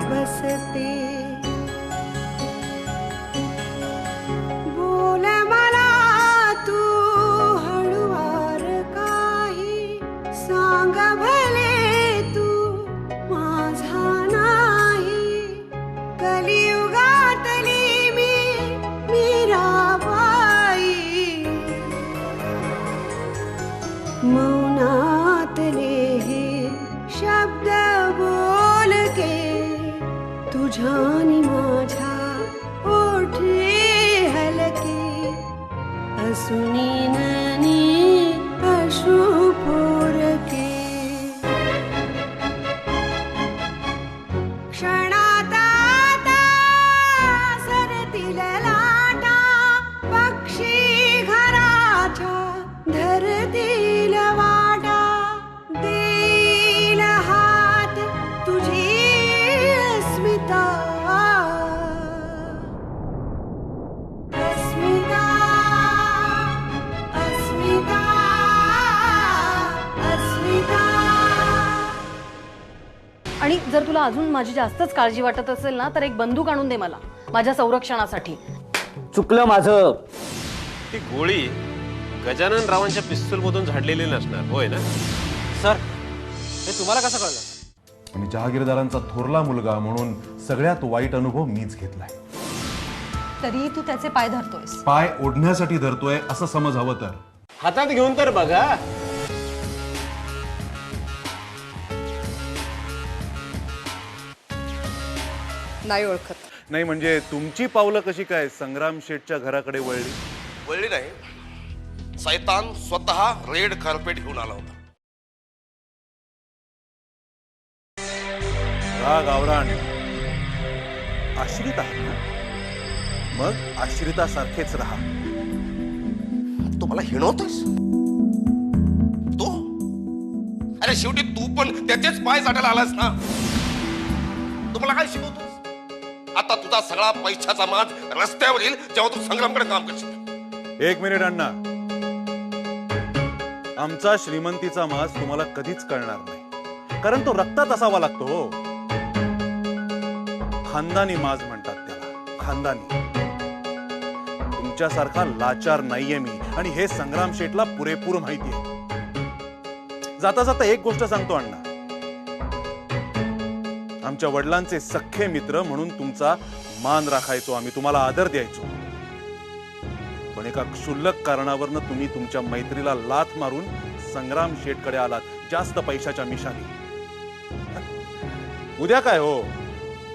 बसते. बोल मला तू हळुवार काही, सांग भले तू माझा नाही. कलियुगातली मी मीराबाई, मौनातले हे शब्द बोल के, तुझ्यानी माझ्या ओठे हलके. असुनी ननी अश्रू पोरके. क्षणात आता सरतील लाटा, पक्षी घराच्या धरतील वाटा. देईल हात तुझी अस्मिता, अस्मिता, अस्मिता, अस्मिता. आणि जर तुला अजून माझी जास्तच काळजी वाटत असेल ना, तर एक बंदूक आणून दे मला माझ्या संरक्षणासाठी. चुकलं माझं. ती गोळी गजानन रावांच्या पिस्तूल मधून झाडलेली नसणार, होय ना? सर, हे तुम्हाला कसं कळलं? आणि जहागीरदारांचा थोरला मुलगा म्हणून सगळ्यात वाईट अनुभव मीच घेतलाय. तरी तू त्याचे पाय धरतोयस. पाय ओढण्यासाठी धरतोय असं समज हवं तर. हातात घेऊन तर बघा. नाही ओळखत. नाही म्हणजे तुमची पावलं कशी काय संग्राम शेठच्या घराकडे वळली? वळली नाही, सैतान स्वतः रेड कार्पेट घेऊन आला होता. गावरान आश्रित आहात ना, मग आश्रितासारखेच राहा. तू मला हिणवतोस? तू अरे शेवटी तू पण त्याचेच पाय चाटायला आलास ना. तू मला काय शिकवतोस? आता तुझा सगळा पैशाचा माज रस्त्यावर येईल जेव्हा तू संग्रामकडे काम करशील. एक मिनिट अण्णा, आमचा श्रीमंतीचा माज तुम्हाला कधीच कळणार नाही, कारण तो रक्तात असावा लागतो. खानदानी माज म्हणतात त्याला, खानदानी. तुमच्यासारखा लाचार नाहीये मी, आणि हे संग्राम शेठला पुरेपूर माहिती आहे. जाता जाता एक गोष्ट सांगतो अण्णा, आमच्या वडिलांचे सख्खे मित्र म्हणून तुमचा मान राखायचो आम्ही, तुम्हाला आदर द्यायचो. पण एका क्षुल्लक कारणावरनं तुम्ही तुमच्या मैत्रीला लाथ मारून संग्राम शेठकडे आलात, जास्त पैशाच्या मिशाने. उद्या काय हो,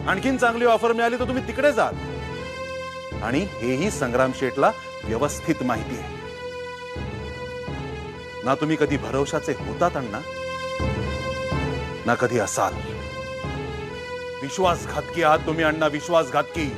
आणखीन चांगली ऑफर मिळाली तर तुम्ही तिकडे जाल. आणि हेही संग्राम शेठला व्यवस्थित माहिती आहे ना. तुम्ही कधी भरवशाचे होतात अण्णा, ना कधी असाल. विश्वासघातकी आहात तुम्ही अण्णा, विश्वासघातकी.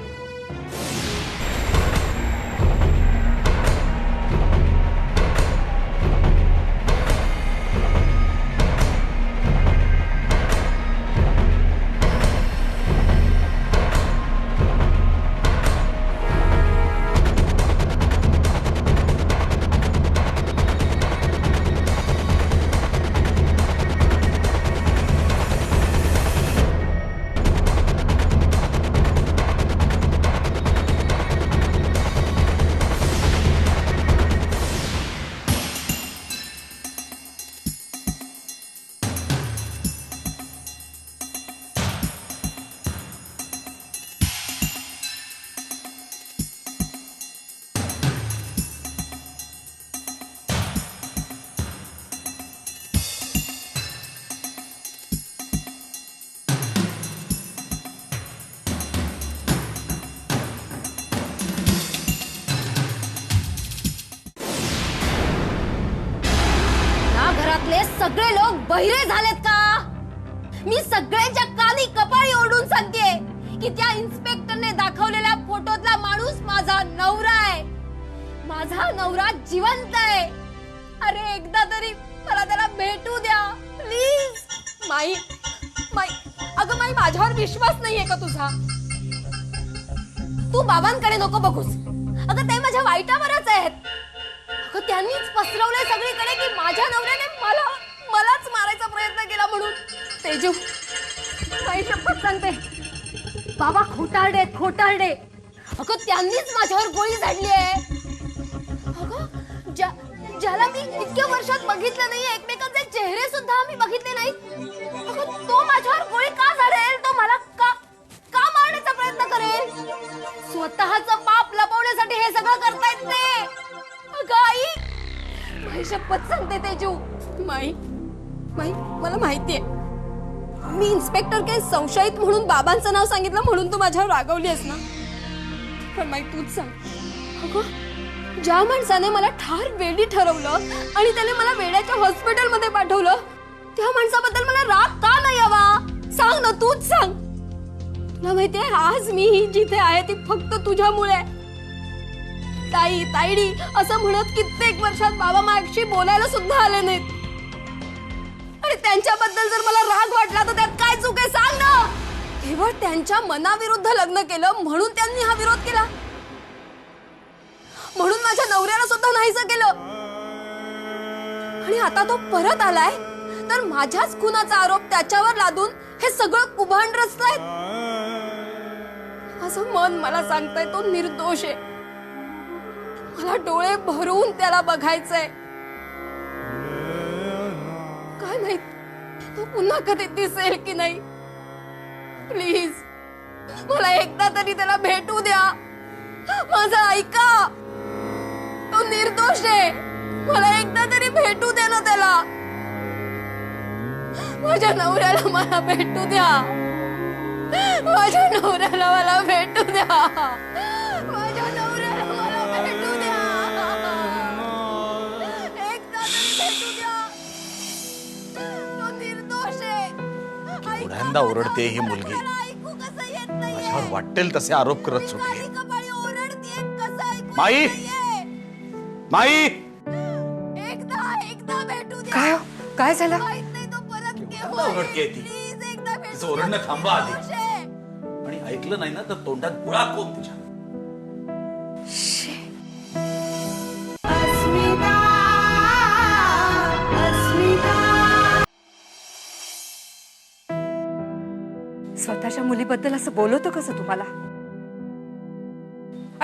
सगळे लोक बहिरे झालेत का? मी सगळ्यांच्या कानी कपाळी ओढून सांगते की त्या इन्स्पेक्टरने दाखवलेल्या फोटोतला माणूस माझा नवरा आहे. माझा नवरा जिवंत आहे. अरे एकदा तरी मला त्याला भेटू द्या प्लीज. माई माई अगं माई, माझ्यावर विश्वास नाहीये का तुझा? तू बाबांकडे नको बघूस. अगं ते माझ्या वाईटावरच आहेत. अगं त्यांनीच पसरवलंय सगळीकडे की माझ्या नवऱ्याने मलाच मारायचा प्रयत्न केला म्हणून. तेजू, माई शपथ सांगते, बाबा खोटारडे खोटारडे. अगं त्यांनीच माझ्यावर गोळी झाडली आहे. अगं ज्याला मी इतक्या वर्षात बघितलं नाही, एकमेकांचे चेहरे सुद्धा मी बघितले नाही. अगं तो माझ्यावर गोळी का झाडेल? तो मला का मारण्याचा प्रयत्न करेल? स्वतःचं पाप लपवण्यासाठी हे सगळं करतायत ते. अगं आई, माझी शपथ सांगते तेजू, माई मला माहितीये मी इन्स्पेक्टर काही संशयित म्हणून बाबांचं नाव सांगितलं म्हणून तू माझ्यावर रागवली आहेस ना. पण माई तूच सांग, अगं ज्या माणसाने मला ठार वेडी ठरवलं आणि त्याने मला वेड्याच्या हॉस्पिटलमध्ये पाठवलं, त्या माणसाबद्दल मला राग का नाही यावा? सांग ना, तूच सांग. तुला माहितीये आज मी जिथे आहे ती फक्त तुझ्यामुळे. ताई ताईडी असं म्हणत कित्येक वर्षात बाबा माझ्याशी बोलायला सुद्धा आले नाहीत. आणि त्यांच्याबद्दल जर मला राग वाटला तर त्यात काय चूक आहे सांग ना. केवळ त्यांच्या मनाविरुद्ध लग्न केलं म्हणून त्यांनी हा विरोध केला, म्हणून माझ्या नवऱ्याला सुद्धा नाहीसं केलं. आणि आता तो परत आलाय तर माझ्याच खुनाचा आरोप त्याच्यावर लादून हे सगळं कुभांड रचलंय. असं मन मला सांगतंय तो निर्दोष आहे. मला डोळे भरून त्याला बघायचंय. काय माहित तो पुन्हा कधी दिसेल की नाही. प्लीज मला एकदा तरी त्याला भेटू द्या. माझं ऐका, तो निर्दोष आहे. मला एकदा तरी भेटू द्या ना त्याला. माझ्या नवऱ्याला मला भेटू द्या. माझ्या नवऱ्याला मला भेटू द्या. माझ्या नवऱ्याला मला भेटू द्या. एकदा तरी भेटू द्या. तो निर्दोष आहे. पुन्हा ओरडते ही मुलगी. ऐकू कसं येत नाहीये. माझ्यावर वाटेल तसे आरोप करत सुटली. काळी कपाळी ओरडतेय, कसं ऐकू माई! येत नाहीये. माई, एकदा भेटू द्या. काय झालं? माहित नाही तो परत केव्हा येईल. ओरडतेय ती. प्लीज एकदा भेटू तिचं ओरडणं द्या. थांबवा आधी. निर्दोष आहे. आणि ऐकलं नाही ना तर तोंडात गुळा कोण तिच्या. अस्मिता स्वतःच्या मुलीबद्दल असं बोलवतो कसं तुम्हाला?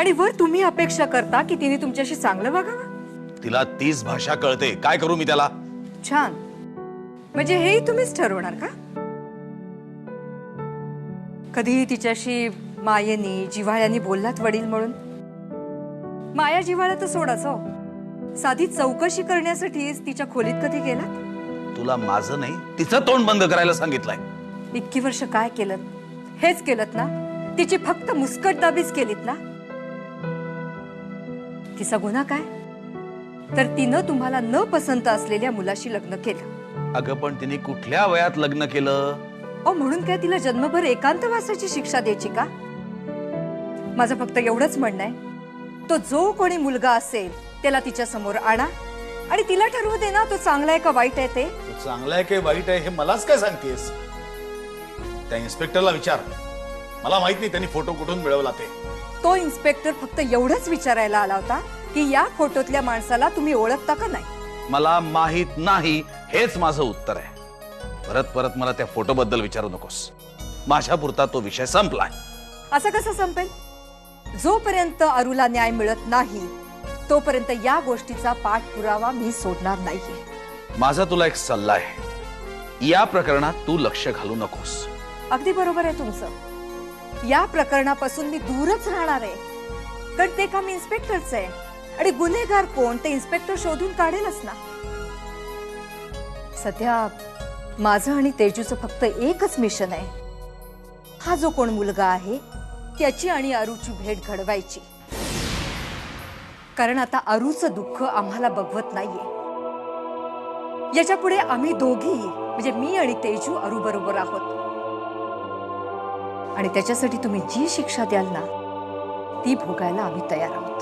आणि वर तुम्ही अपेक्षा करता की तिने तुमच्याशी चांगलं वागावं? तिला 30 भाषा कळते. काय करू मी त्याला? छान. म्हणजे हेही तुम्हीच ठरवणार का? कधीही तिच्याशी मायेनी जिव्हाळ्यानी बोललात वडील म्हणून? माया जिव्हाळा तर सोडाच हो. साधी चौकशी करण्यासाठीच तिच्या खोलीत कधी गेलात? तुला माझं नाही तिचं तोंड बंद करायला सांगितलंय. इतकी वर्ष काय केलं? हेच केलं ना? तिची फक्त मुस्कटदाबीच केलीत ना? तिचा गुन्हा काय? तर तिनं तुम्हाला न पसंत असलेल्या मुलाशी लग्न केलं. अगं पण तिने कुठल्या वयात लग्न केलं? म्हणून काय तिला जन्मभर एकांतवासाची शिक्षा द्यायची का? माझं फक्त एवढंच म्हणणं आहे, तो जो कोणी मुलगा असेल त्याला तिच्या समोर आणा आणि तिला ठरवू दे ना तो चांगला आहे का वाईट आहे ते. चांगलं आहे की वाईट आहे हे मलाच काय सांगतेस? त्या इन्स्पेक्टरला विचार. मला माहित नाही त्यांनी फोटो कुठून मिळवला ते. तो इन्स्पेक्टर फक्त एवढंच विचारायला आला होता की या फोटोतल्या माणसाला तुम्ही ओळखता का नाही. मला माहित नाही हेच माझं उत्तर आहे. परत परत मला त्या फोटो बद्दल विचारू नकोस. माझ्या पुरता तो विषय संपलाय. असं कसं संपेल? जोपर्यंत अरुला न्याय मिळत नाही तोपर्यंत या गोष्टीचा पाठपुरावा मी सोडणार नाहीये. माझा तुला एक सल्ला आहे. या प्रकरणात तू लक्ष घालू नकोस. अगदी बरोबर आहे तुमचं. या प्रकरणापासून मी दूरच राहणार आहे. कारण ते काम इन्स्पेक्टरचं आहे आणि गुन्हेगार कोण ते इन्स्पेक्टर शोधून काढेलच ना. सध्या माझं आणि तेजूचं फक्त एकच मिशन आहे. हा जो कोण मुलगा आहे त्याची आणि अरुची भेट घडवायची. कारण आता अरुचं दुःख आम्हाला बघवत नाहीये. याच्या पुढे आम्ही दोघी म्हणजे मी आणि तेजू अरू बरोबर आहोत. आणि त्याच्यासाठी तुम्ही जी शिक्षा द्याल ना ती भोगायला आम्ही तयार आहोत.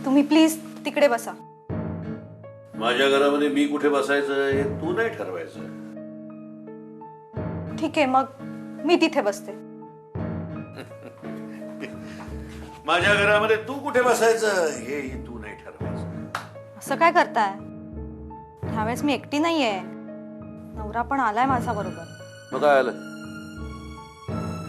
तुम्ही प्लीज तिकडे बसा. माझ्या घरामध्ये मी कुठे बसायचं हे तू नाही ठरवायचं. ठीक आहे मग मी तिथे बसते. माझ्या घरामध्ये तू कुठे बसायचं हेही तू नाही ठरवायचं. असं काय करताय? ह्यावेळेस मी एकटी नाहीये, नवरा पण आलाय माझा बरोबर. मग काय आलं?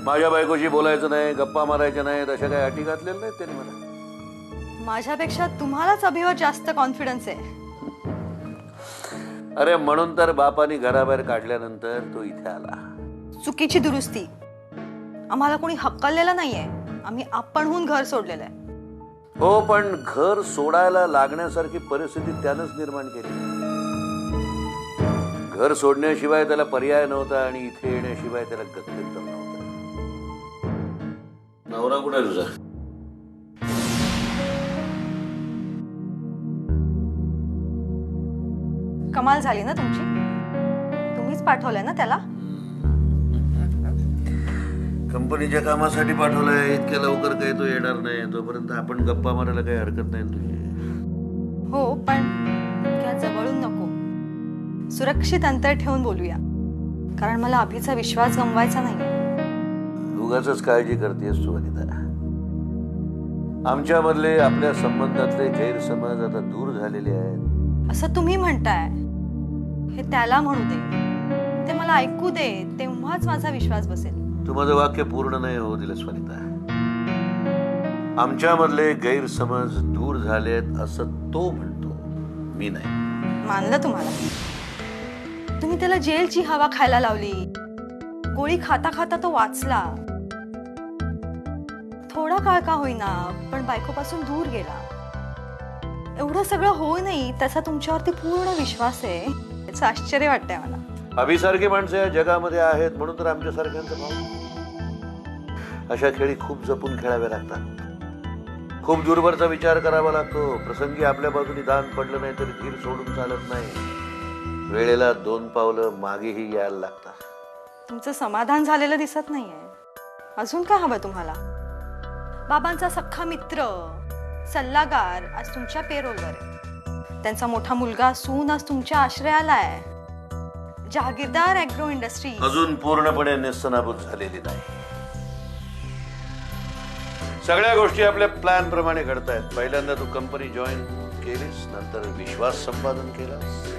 माझ्या बायकोशी बोलायचं नाही, गप्पा मारायच्या नाही, अशा काही अटी घातलेल्या नाहीत त्यांनी मला. माझ्यापेक्षा तुम्हालाच अभिवर जास्त कॉन्फिडन्स आहे. अरे म्हणून तर बापानी घराबाहेर काढल्यानंतर तो इथे आला. चुकीची दुरुस्ती. आम्हाला कोणी हक्कलेलं नाहीये, आम्ही आपणहून घर सोडलेलं आहे. हो, पण घर सोडायला लागण्यासारखी परिस्थिती त्यानंच निर्माण केली. घर सोडण्याशिवाय त्याला पर्याय नव्हता आणि इथे येण्याशिवाय त्याला गत्यंतर नव्हतं. नवरा कुठे आहे तुझा? कमाल झाली ना तुमची. तुम्हीच पाठवलंय ना त्याला. कंपनीच्या कामासाठी पाठवलंय. इतक्या लवकर काही तो येणार नाही. तोपर्यंत आपण गप्पा मारायला काही हरकत नाही तुझी. हो, पण इतक्या जवळून नको. सुरक्षित अंतर ठेवून बोलूया, कारण मला अभिचा विश्वास गमवायचा नाही. उगाचच काळजी करतेस तू अनिता. आमच्यामधले, आपल्या संबंधातले गैरसमज आता दूर झालेले आहेत. असं तुम्ही म्हणताय. हे त्याला म्हणू दे, ते मला ऐकू दे, तेव्हाच माझा विश्वास बसेल. तू माझं वाक्य पूर्ण नाही होऊ दिलं स्वनिता. आमच्यामधले गैरसमज दूर झालेत असं तो म्हणतो, मी नाही. मानलं तुम्हाला. तुम्ही त्याला जेलची हवा खायला लावली. गोळी खाता खाता तो वाचला. थोडा काळ का होईना, पण बायकोपासून दूर गेला. एवढं सगळं होऊनही त्याचा तुमच्यावरती पूर्ण विश्वास आहे. याचं आश्चर्य वाटतंय मला. अभिसारखी माणसं या जगामध्ये आहेत म्हणून तर आमच्यासारख्यांचा भाव. अशा खेळी खूप जपून खेळाव्या लागतात. खूप दूरवरचा विचार करावा लागतो. प्रसंगी आपल्या बाजूने दान पडलं नाही तरी धीर सोडून चालत नाही. वेळेला 2 पावलं मागेही यायला लागतात. तुमचं समाधान झालेलं दिसत नाहीये. अजून काय हवं तुम्हाला? बाबांचा सख्खा मित्र, सल्लागार आज तुमच्या पेरोलवर आहे. त्यांचा मोठा मुलगा सून आज तुमच्या आश्रयाला आहे. जहागीरदार ॲग्रो इंडस्ट्री अजून पूर्णपणे नेस्तनाबूत झालेली नाही. सगळ्या गोष्टी आपल्या प्लॅन प्रमाणे घडतायत. पहिल्यांदा तू कंपनी जॉईन केलीस, नंतर विश्वास संपादन केलास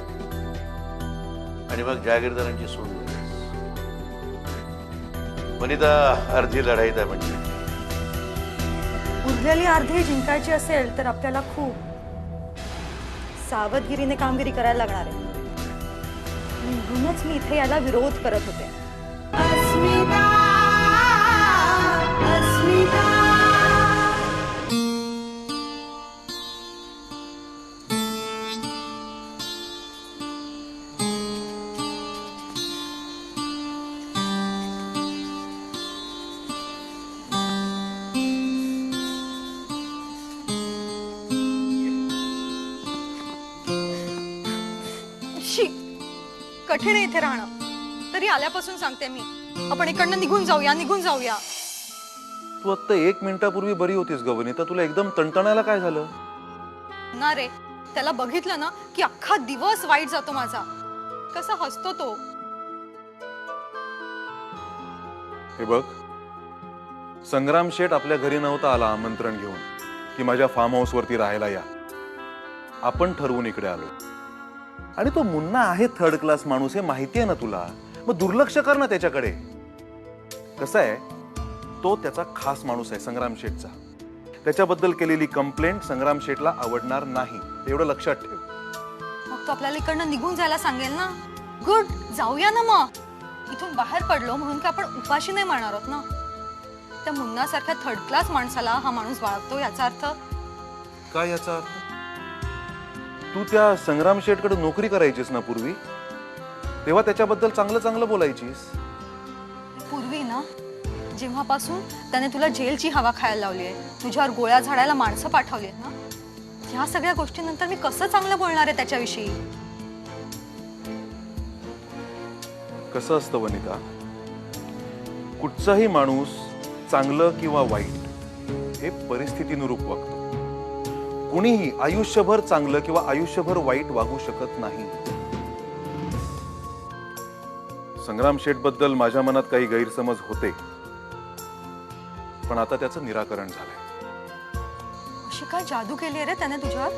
आणि मग जहागीरदारांची सून झालीस. वनिता, अर्धी लढाईत आहे म्हणजे. उरलेली अर्धी जिंकायची असेल तर आपल्याला खूप सावधगिरीने कामगिरी करायला लागणार आहे. म्हणूनच मी इथे याला विरोध करत होते. अस्मिता अस्मिता कठीण आहे इथे राहणं. तरी आल्यापासून सांगते मी, आपण इकडनं निघून जाऊया, निघून जाऊया. तू आता 1 मिनिटापूर्वी बरी होतीस गवनीता. तुला एकदम तणतणायला काय झालं? ना रे, त्याला बघितलं ना की अख्खा दिवस वाईट जातो माझा. कसा हसतो तो. हे बघ, संग्राम शेठ आपल्या घरी नव्हता आला आमंत्रण घेऊन की माझ्या फार्म हाऊस वरती राहायला या. आपण ठरवून इकडे आलो. आणि तो मुन्ना आहे थर्ड क्लास माणूस, हे माहिती आहे ना तुला. मग दुर्लक्ष कर ना त्याच्याकडे. कसं आहे, तो त्याचा खास माणूस आहे संग्राम शेठचा. त्याच्याबद्दल केलेली कंप्लेंट संग्राम शेठला आवडणार नाही, एवढं लक्षात ठेव. मग तो आपल्याला इकडनं निघून जायला सांगेल ना. गुड, जाऊया ना मग. इथून बाहेर पडलो म्हणून की आपण उपाशी नाही मारणार आहोत ना. त्या मुन्नासारख्या थर्ड क्लास माणसाला हा माणूस बाळगतो, याचा अर्थ काय? याचा अर्थ तू त्या संग्राम शेठकडे नोकरी करायचीस ना पूर्वी, तेव्हा त्याच्याबद्दल चांगलं चांगलं बोलायचीस. पूर्वी ना, जेव्हापासून त्याने तुला जेलची हवा खायला लावली आहे, तुझ्यावर गोळ्या झाडायला माणसं पाठवली आहेत ना, ह्या सगळ्या गोष्टींनंतर मी कसं चांगलं बोलणार आहे त्याच्याविषयी? कसं असतं वनिता, कुठचाही माणूस चांगलं किंवा वाईट हे परिस्थितीनुरूप वागतो. कुणीही आयुष्यभर चांगलं किंवा आयुष्यभर वाईट वागू शकत नाही. संग्राम शेठ बद्दल माझ्या मनात काही गैरसमज होते, पण आता त्याचं निराकरण झालंय. अशी काय जादू केली रे त्याने तुझ्यावर?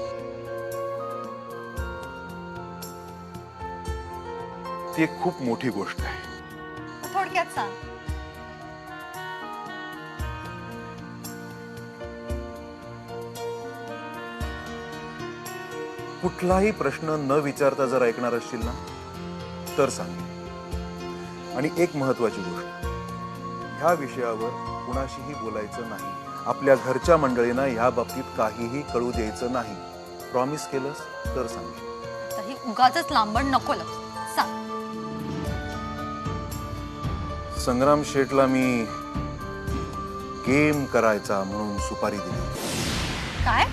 ती एक खूप मोठी गोष्ट आहे. थोडक्यात सांग. कुठलाही प्रश्न न विचारता जर ऐकणार असशील ना तर सांग. आणि एक महत्वाची गोष्ट, ह्या विषयावर कुणाशीही बोलायचं नाही. आपल्या घरच्या मंडळींना ह्या बाबतीत काहीही कळू द्यायचं नाही. प्रॉमिस केलंस तर सांग. तरी उगाचच लांबण नको सांग. संग्राम शेठला मी गेम करायचा म्हणून सुपारी दिली. काय?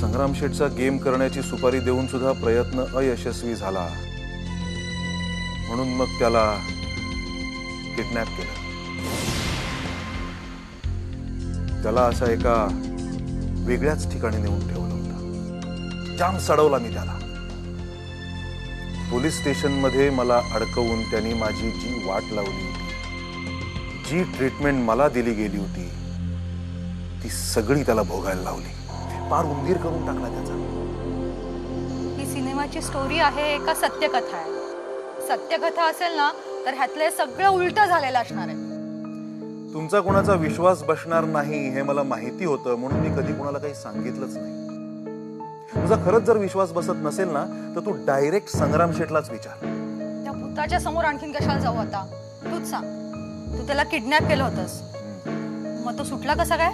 संग्राम शेठचा गेम करण्याची सुपारी देऊन सुद्धा प्रयत्न अयशस्वी झाला, म्हणून मग त्याला किडनॅप केलं. त्याला असा एका वेगळ्याच ठिकाणी नेऊन ठेवलं होतं. जाम सडवला मी त्याला. पोलीस स्टेशन मध्ये मला अडकवून त्यांनी माझी जी वाट लावली होती, जी ट्रीटमेंट मला दिली गेली होती, ती सगळी त्याला भोगायला लावली. पार उंदीर करून टाकला त्याचा. ही सिनेमाची स्टोरी आहे का सत्यकथा आहे? सत्यकथा असेल ना तर ह्यातले सगळं उलट झालेलं असणार आहे. तुमचा कोणाचा विश्वास बसणार नाही हे मला माहिती होतं, म्हणून मी कधी कोणाला काही सांगितलंच नाही. तुझा खरंच जर विश्वास बसत नसेल ना तर तू डायरेक्ट संग्राम शेठलाच विचार. त्या भूताच्या समोर आणखीन कशाला जाऊ आता? तूच सांग. तू त्याला किडनॅप केलं होतंस, मग तो सुटला कसा काय?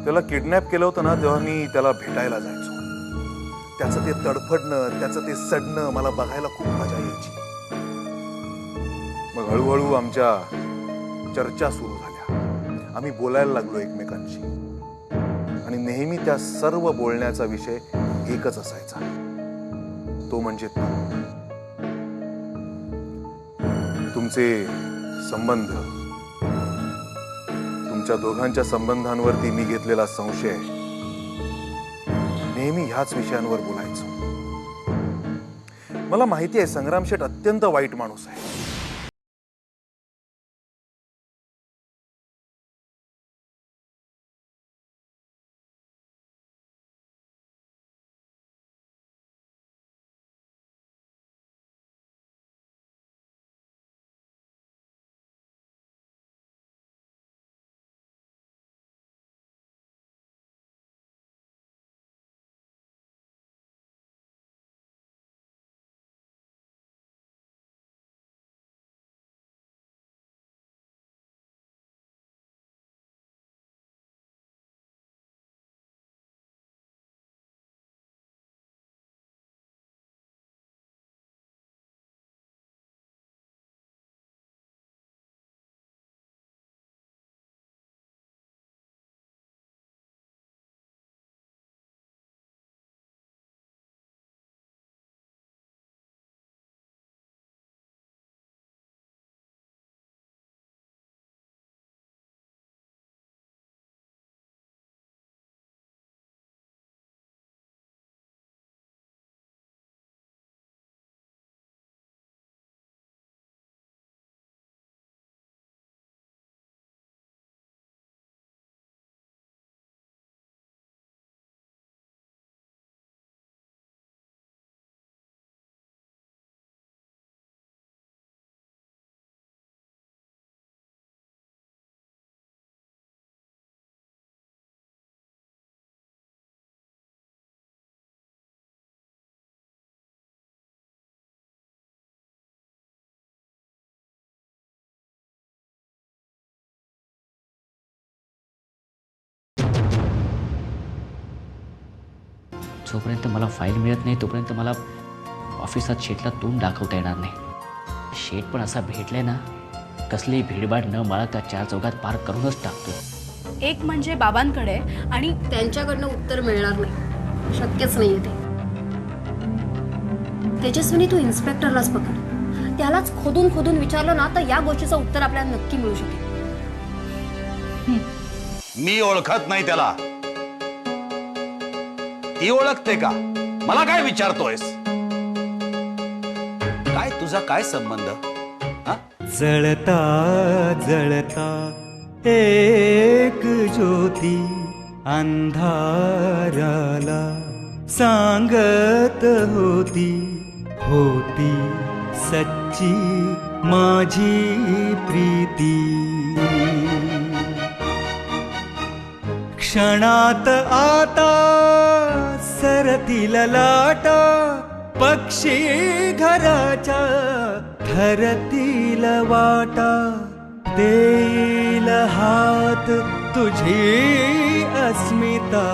त्याला किडनॅप केलं होतं ना तेव्हा मी त्याला भेटायला जायचो. त्याचं ते तडफडणं, त्याचं ते सडणं मला बघायला खूप मजा यायची. मग हळूहळू आमच्या चर्चा सुरू झाल्या. आम्ही बोलायला लागलो एकमेकांशी. आणि नेहमी त्या सर्व बोलण्याचा विषय एकच असायचा, तो म्हणजे तू. तुमचे संबंध, तुमच्या दोघांच्या संबंधांवरती मी घेतलेला संशय, नेहमी ह्याच विषयांवर बोलायचो. मला माहिती आहे संग्राम शेठ अत्यंत वाईट माणूस आहे. जोपर्यंत मला फाईल मिळत नाही तोपर्यंत मला ऑफिसात शेठला तोंड दाखवता येणार नाही. शेठ पण असा भेटलाय ना, कसली भीडभाड न बाळगता चार चौघात पार करूनच टाकतो. एक म्हणजे बाबांकडे आणि त्यांच्याकडनं उत्तर मिळणार नाही, शक्यच नाहीये ते. तेजस्विनी, तू इन्स्पेक्टरलाच पकड. त्यालाच खोदून खोदून विचारलं ना तर या गोष्टीचं उत्तर आपल्याला नक्की मिळू शकेल. मी ओळखत नाही त्याला. ती ओळखते का? मला काय विचारतोयस? काय तुझा काय संबंध? जळता जळता एक ज्योती अंधाराला सांगत होती होती सच्ची माझी प्रीती. क्षणात आता सरतील लाटा पक्षी घराच्या ठरतील वाटा. देईल हात तुझी अस्मिता